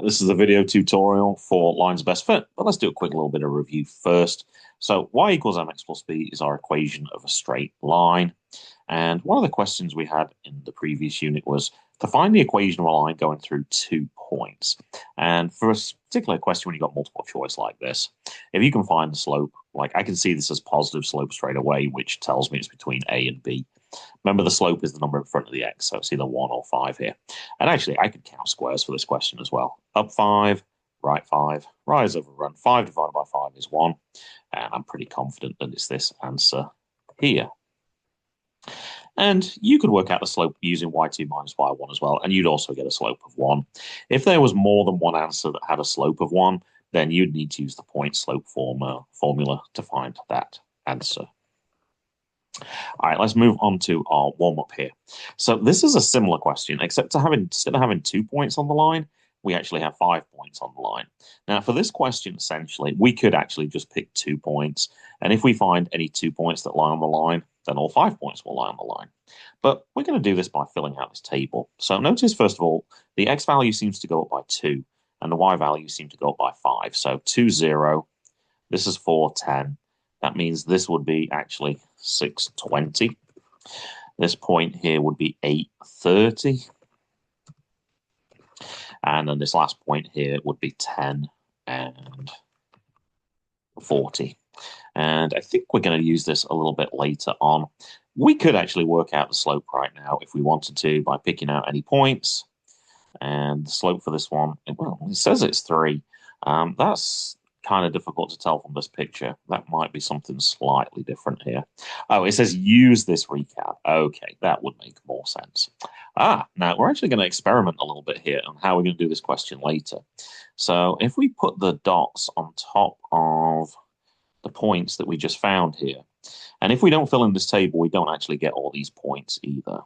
This is a video tutorial for lines of best fit, but let's do a quick little bit of review first. So y equals mx plus b is our equation of a straight line. And one of the questions we had in the previous unit was to find the equation of a line going through 2 points. And for a particular question when you've got multiple choice like this, if you can find the slope, like I can see this as positive slope straight away, which tells me it's between a and b. Remember, the slope is the number in front of the x, so it's either 1 or 5 here. And actually, I could count squares for this question as well. Up 5, right 5, rise over run. 5 divided by 5 is 1. And I'm pretty confident that it's this answer here. And you could work out the slope using y2 minus y1 as well, and you'd also get a slope of 1. If there was more than one answer that had a slope of 1, then you'd need to use the point slope formula to find that answer. All right, let's move on to our warm-up here. So this is a similar question, except instead of having 2 points on the line, we actually have 5 points on the line. Now, for this question, essentially, we could actually just pick 2 points. And if we find any 2 points that lie on the line, then all 5 points will lie on the line. But we're going to do this by filling out this table. So notice, first of all, the x value seems to go up by 2, and the y value seems to go up by 5. So 2, 0. This is 4, 10. That means this would be actually 620. This point here would be 830. And then this last point here would be 10 and 40. And I think we're going to use this a little bit later on. We could actually work out the slope right now if we wanted to by picking out any points. And the slope for this one, well, it says it's 3. That's kind of difficult to tell from this picture. That might be something slightly different here. Oh, it says use this recap. Okay, that would make more sense. Now we're actually going to experiment a little bit here on how we're going to do this question later. So if we put the dots on top of the points that we just found here, and if we don't fill in this table, we don't actually get all these points either.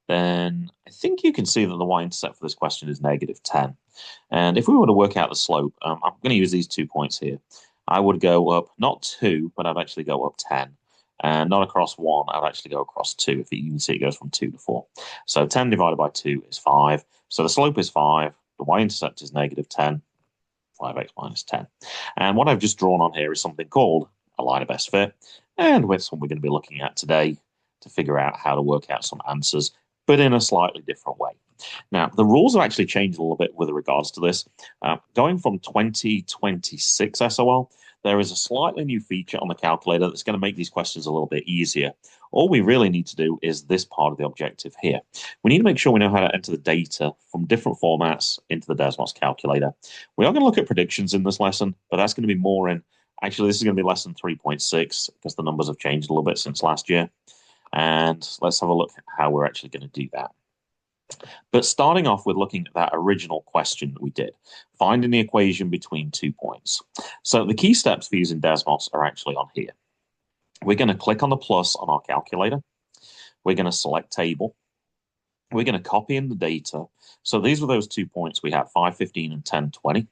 Then I think you can see that the y-intercept for this question is negative 10. And if we were to work out the slope, I'm going to use these 2 points here. I would go up, not 2, but I'd actually go up 10. And not across 1, I'd actually go across 2. If you can see, it goes from 2 to 4. So 10 divided by 2 is 5. So the slope is 5. The y-intercept is negative 10. 5x minus 10. And what I've just drawn on here is something called a line of best fit. And that's what we're going to be looking at today to figure out how to work out some answers, but in a slightly different way. Now, the rules have actually changed a little bit with regards to this. Going from 2026 SOL, there is a slightly new feature on the calculator that's going to make these questions a little bit easier. All we really need to do is this part of the objective here. We need to make sure we know how to enter the data from different formats into the Desmos calculator. We are going to look at predictions in this lesson, but that's going to be more in, actually, this is going to be lesson 3.6 because the numbers have changed a little bit since last year. And let's have a look at how we're actually going to do that. But starting off with looking at that original question that we did, finding the equation between 2 points. So the key steps for using Desmos are actually on here. We're going to click on the plus on our calculator. We're going to select table. We're going to copy in the data. So these were those 2 points we had, 5, 15, and 10, 20.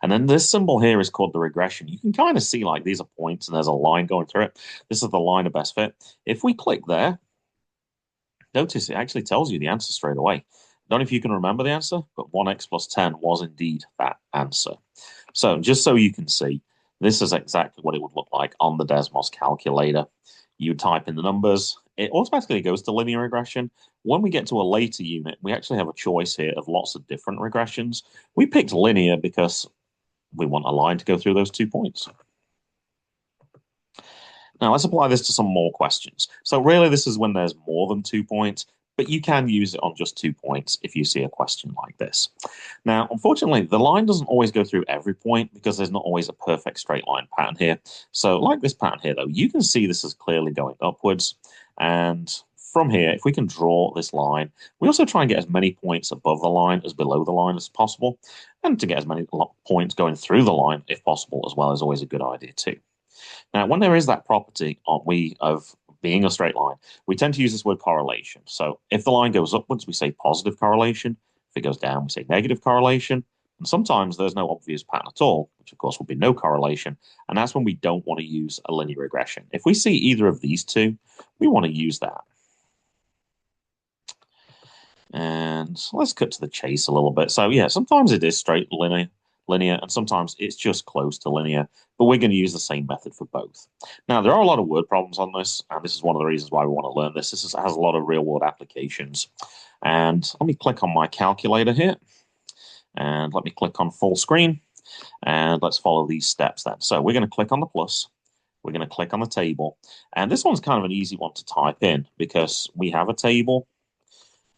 And then this symbol here is called the regression. You can kind of see like these are points and there's a line going through it. This is the line of best fit. If we click there, notice it actually tells you the answer straight away. I don't know if you can remember the answer, but 1x plus 10 was indeed that answer. So just so you can see, this is exactly what it would look like on the Desmos calculator. You type in the numbers, it automatically goes to linear regression. When we get to a later unit, we actually have a choice here of lots of different regressions. We picked linear because we want a line to go through those 2 points. Now let's apply this to some more questions. So really this is when there's more than 2 points, but you can use it on just 2 points if you see a question like this. Now, unfortunately, the line doesn't always go through every point because there's not always a perfect straight line pattern here. So like this pattern here, though, you can see this is clearly going upwards. And from here, if we can draw this line, we also try and get as many points above the line as below the line as possible. And to get as many points going through the line, if possible, as well, is always a good idea too. Now, when there is that property of being a straight line, we tend to use this word correlation. So if the line goes upwards, we say positive correlation. If it goes down, we say negative correlation. And sometimes there's no obvious pattern at all, which of course will be no correlation. And that's when we don't want to use a linear regression. If we see either of these two, we want to use that. And And let's cut to the chase a little bit. So yeah, sometimes it is straight linear, and sometimes it's just close to linear, but we're going to use the same method for both. Now, there are a lot of word problems on this, and this is one of the reasons why we want to learn this. Has a lot of real-world applications. And let me click on my calculator here, and let me click on full screen, and let's follow these steps then. So we're going to click on the plus, we're going to click on the table, and this one's kind of an easy one to type in because we have a table,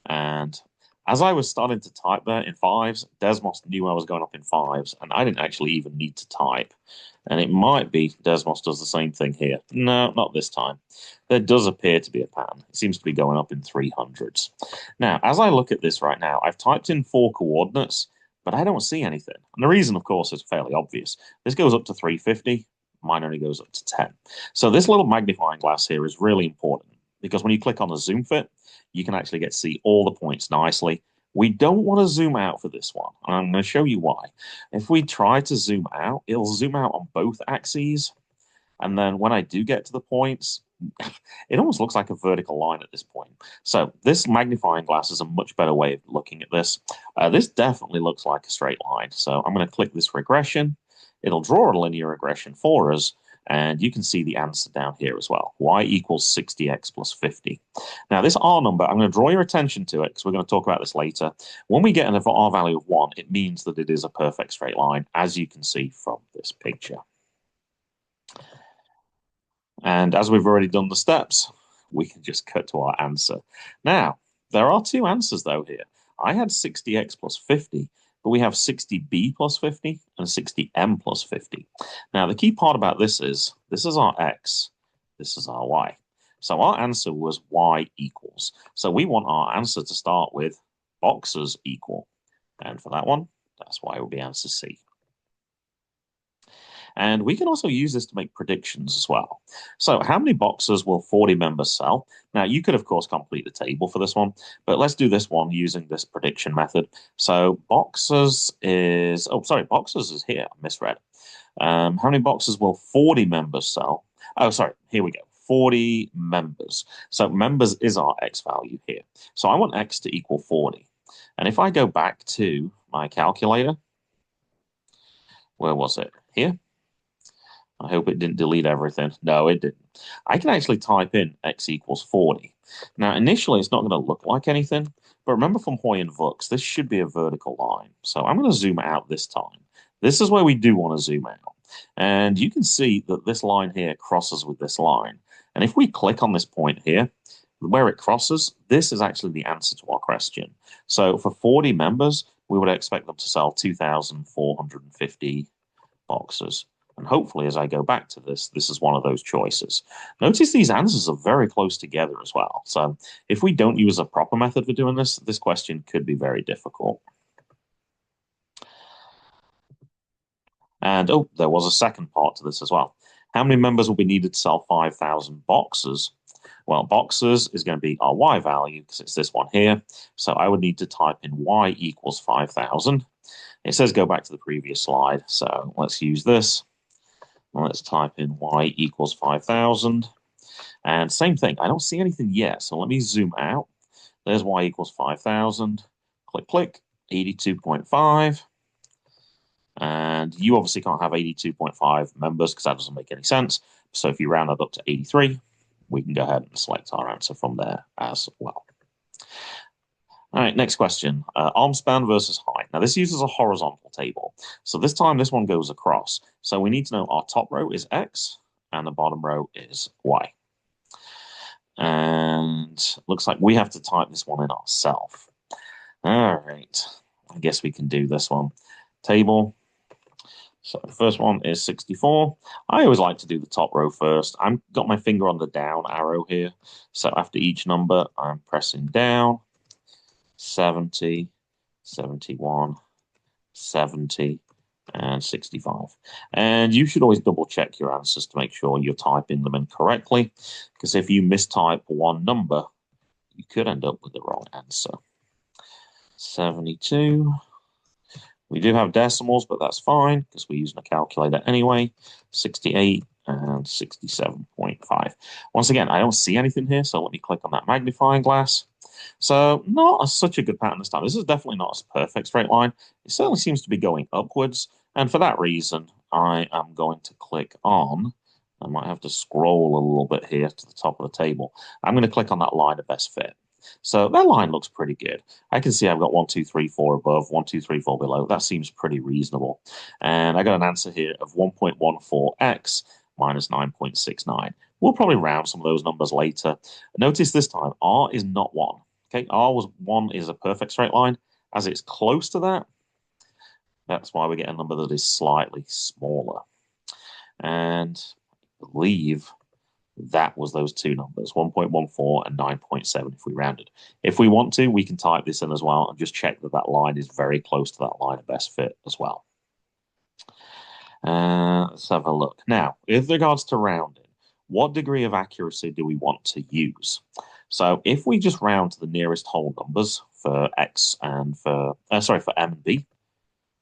and as I was starting to type there in fives, Desmos knew I was going up in fives, and I didn't actually even need to type. And it might be Desmos does the same thing here. No, not this time. There does appear to be a pattern. It seems to be going up in 300s. Now, as I look at this right now, I've typed in 4 coordinates, but I don't see anything. And the reason, of course, is fairly obvious. This goes up to 350. Mine only goes up to 10. So this little magnifying glass here is really important because when you click on the zoom fit, you can actually get to see all the points nicely. We don't want to zoom out for this one, and I'm going to show you why. If we try to zoom out, it'll zoom out on both axes, and then when I do get to the points, it almost looks like a vertical line at this point. So this magnifying glass is a much better way of looking at this. This definitely looks like a straight line, so I'm going to click this regression. It'll draw a linear regression for us, and you can see the answer down here as well. Y equals 60x plus 50. Now, this R number, I'm going to draw your attention to it because we're going to talk about this later. When we get an R value of 1, it means that it is a perfect straight line, as you can see from this picture. And as we've already done the steps, we can just cut to our answer. Now, there are 2 answers, though, here. I had 60x plus 50, but we have 60b plus 50 and 60m plus 50. Now, the key part about this is our x, this is our y. So our answer was y equals. So we want our answer to start with boxes equal. And for that one, that's why it will be answer C. And we can also use this to make predictions as well. So how many boxes will 40 members sell? Now, you could, of course, complete the table for this one, but let's do this one using this prediction method. So boxes is here. I misread. How many boxes will 40 members sell? Oh, sorry. Here we go. 40 members. So members is our X value here. So I want X to equal 40. And if I go back to my calculator, where was it? Here. I hope it didn't delete everything. No, it didn't. I can actually type in x equals 40. Now, initially, it's not going to look like anything, but remember from Hoy and Vux, this should be a vertical line. So I'm going to zoom out this time. This is where we do want to zoom out. And you can see that this line here crosses with this line. And if we click on this point here, where it crosses, this is actually the answer to our question. So for 40 members, we would expect them to sell 2,450 boxes. And hopefully, as I go back to this, this is one of those choices. Notice these answers are very close together as well. So if we don't use a proper method for doing this, this question could be very difficult. And, oh, there was a second part to this as well. How many members will be needed to sell 5,000 boxes? Well, boxes is going to be our Y value because it's this one here. So I would need to type in Y equals 5,000. It says go back to the previous slide. So let's use this. Let's type in y equals 5,000. And same thing, I don't see anything yet. So let me zoom out. There's y equals 5,000. Click, click, 82.5. And you obviously can't have 82.5 members because that doesn't make any sense. So if you round that up to 83, we can go ahead and select our answer from there as well. All right, next question. Arm span versus height. Now, this uses a horizontal table. So this time, this one goes across. So we need to know our top row is X and the bottom row is Y. And looks like we have to type this one in ourselves. All right, I guess we can do this one. Table. So the first one is 64. I always like to do the top row first. I've got my finger on the down arrow here. So after each number, I'm pressing down. 70, 71, 70, and 65. And you should always double check your answers to make sure you're typing them in correctly, because if you mistype one number, you could end up with the wrong answer. 72. We do have decimals, but that's fine because we're using a calculator anyway. 68 and 67.5. Once again, I don't see anything here, so let me click on that magnifying glass. So such a good pattern this time. This is definitely not a perfect straight line. It certainly seems to be going upwards. And for that reason, I am going to click on, I might have to scroll a little bit here to the top of the table. I'm going to click on that line of best fit. So that line looks pretty good. I can see I've got 1, 2, 3, 4 above, 1, 2, 3, 4 below. That seems pretty reasonable. And I got an answer here of 1.14x minus 9.69. We'll probably round some of those numbers later. Notice this time, R is not 1. Okay, R was 1 is a perfect straight line. As it's close to that, that's why we get a number that is slightly smaller. And I believe that was those two numbers, 1.14 and 9.7 if we rounded. If we want to, we can type this in as well and just check that that line is very close to that line of best fit as well. Let's have a look. Now, with regards to rounding, what degree of accuracy do we want to use? So if we just round to the nearest whole numbers for x and for m and b,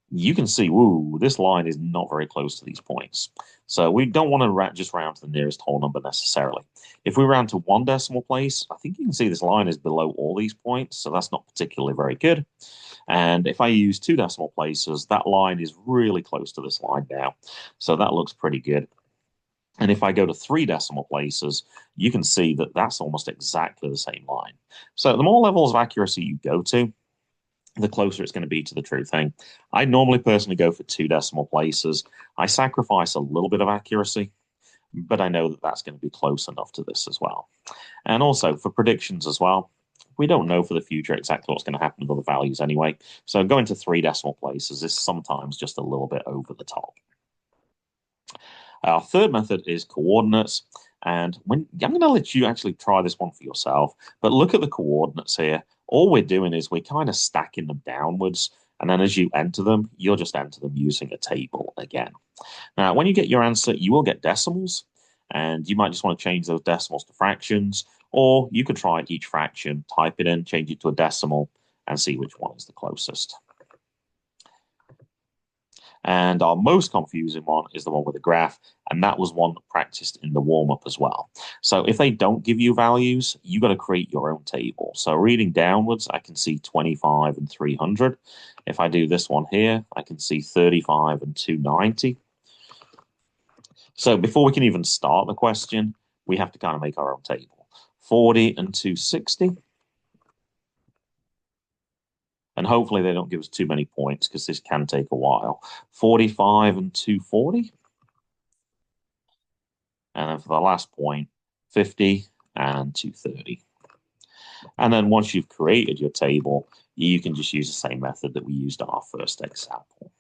you can see, woo, this line is not very close to these points. So we don't want to just round to the nearest whole number necessarily. If we round to 1 decimal place, I think you can see this line is below all these points, so that's not particularly very good. And if I use 2 decimal places, that line is really close to this line now. So that looks pretty good. And if I go to 3 decimal places, you can see that that's almost exactly the same line. So the more levels of accuracy you go to, the closer it's going to be to the true thing. I normally personally go for 2 decimal places. I sacrifice a little bit of accuracy, but I know that that's going to be close enough to this as well. And also for predictions as well, we don't know for the future exactly what's going to happen with other values anyway. So going to 3 decimal places is sometimes just a little bit over the top. Our third method is coordinates. And I'm going to let you actually try this one for yourself, but look at the coordinates here. All we're doing is we're kind of stacking them downwards. And then as you enter them, you'll just enter them using a table again. Now, when you get your answer, you will get decimals. And you might just want to change those decimals to fractions. Or you could try each fraction, type it in, change it to a decimal, and see which one is the closest. And our most confusing one is the one with the graph, and that was one practiced in the warm-up as well. So if they don't give you values, you got to create your own table. So reading downwards, I can see 25 and 300. If I do this one here, I can see 35 and 290. So before we can even start the question, we have to kind of make our own table. 40 and 260. And hopefully they don't give us too many points because this can take a while. 45 and 240. And then for the last point, 50 and 230. And then once you've created your table, you can just use the same method that we used on our first example.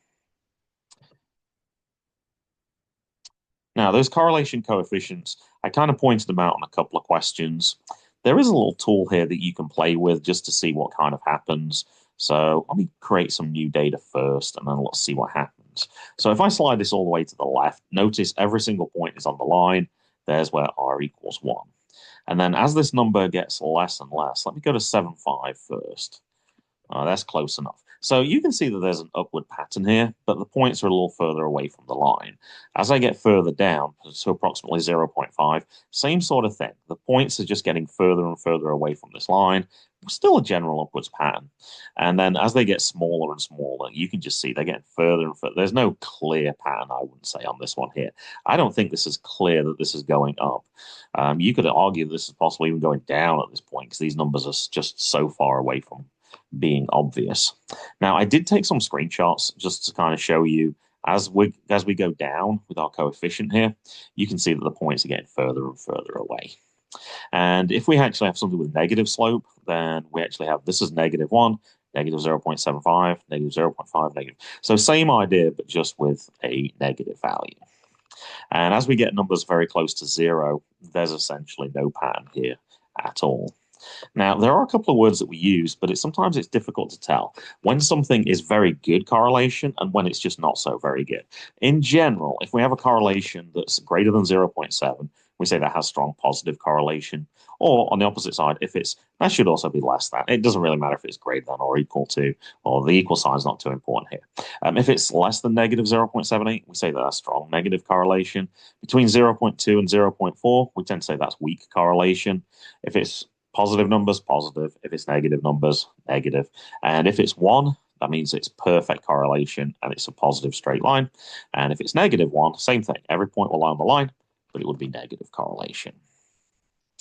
Now, those correlation coefficients, I kind of pointed them out on a couple of questions. There is a little tool here that you can play with just to see what kind of happens. So let me create some new data first, and then let's see what happens. So if I slide this all the way to the left, notice every single point is on the line. There's where r equals 1. And then as this number gets less and less, let me go to 7.5 first. That's close enough. So you can see that there's an upward pattern here, but the points are a little further away from the line. As I get further down, so approximately 0.5, same sort of thing. The points are just getting further and further away from this line. Still a general upwards pattern. And then as they get smaller and smaller, you can just see they're getting further and further. There's no clear pattern, I wouldn't say, on this one here. I don't think this is clear that this is going up. You could argue this is possibly even going down at this point because these numbers are just so far away from being obvious. Now, I did take some screenshots just to kind of show you as we go down with our coefficient here, you can see that the points are getting further and further away. And if we actually have something with negative slope, then we actually have this is -1, negative 0.75, negative 0.5, negative. So same idea, but just with a negative value. And as we get numbers very close to 0, there's essentially no pattern here at all. Now, there are a couple of words that we use, but sometimes it's difficult to tell when something is very good correlation and when it's just not so very good. In general, if we have a correlation that's greater than 0.7, we say that has strong positive correlation. Or on the opposite side, if that should also be less than. It doesn't really matter if it's greater than or equal to, or the equal sign is not too important here. If it's less than negative 0.78, we say that that's strong negative correlation. Between 0.2 and 0.4, we tend to say that's weak correlation. If it's positive numbers, positive. If it's negative numbers, negative. And if it's 1, that means it's perfect correlation and it's a positive straight line. And if it's negative 1, same thing. Every point will lie on the line, but it would be negative correlation.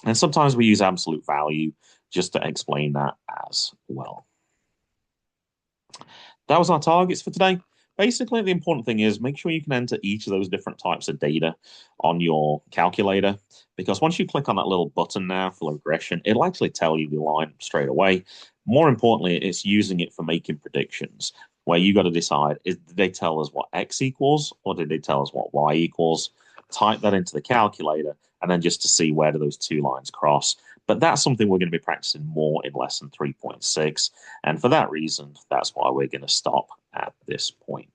And sometimes we use absolute value just to explain that as well. That was our targets for today. Basically, the important thing is make sure you can enter each of those different types of data on your calculator, because once you click on that little button now for regression, it'll actually tell you the line straight away. More importantly, it's using it for making predictions, where you got to decide, did they tell us what X equals or did they tell us what Y equals? Type that into the calculator and then just to see where do those two lines cross. But that's something we're going to be practicing more in lesson 3.6. And for that reason, that's why we're going to stop at this point.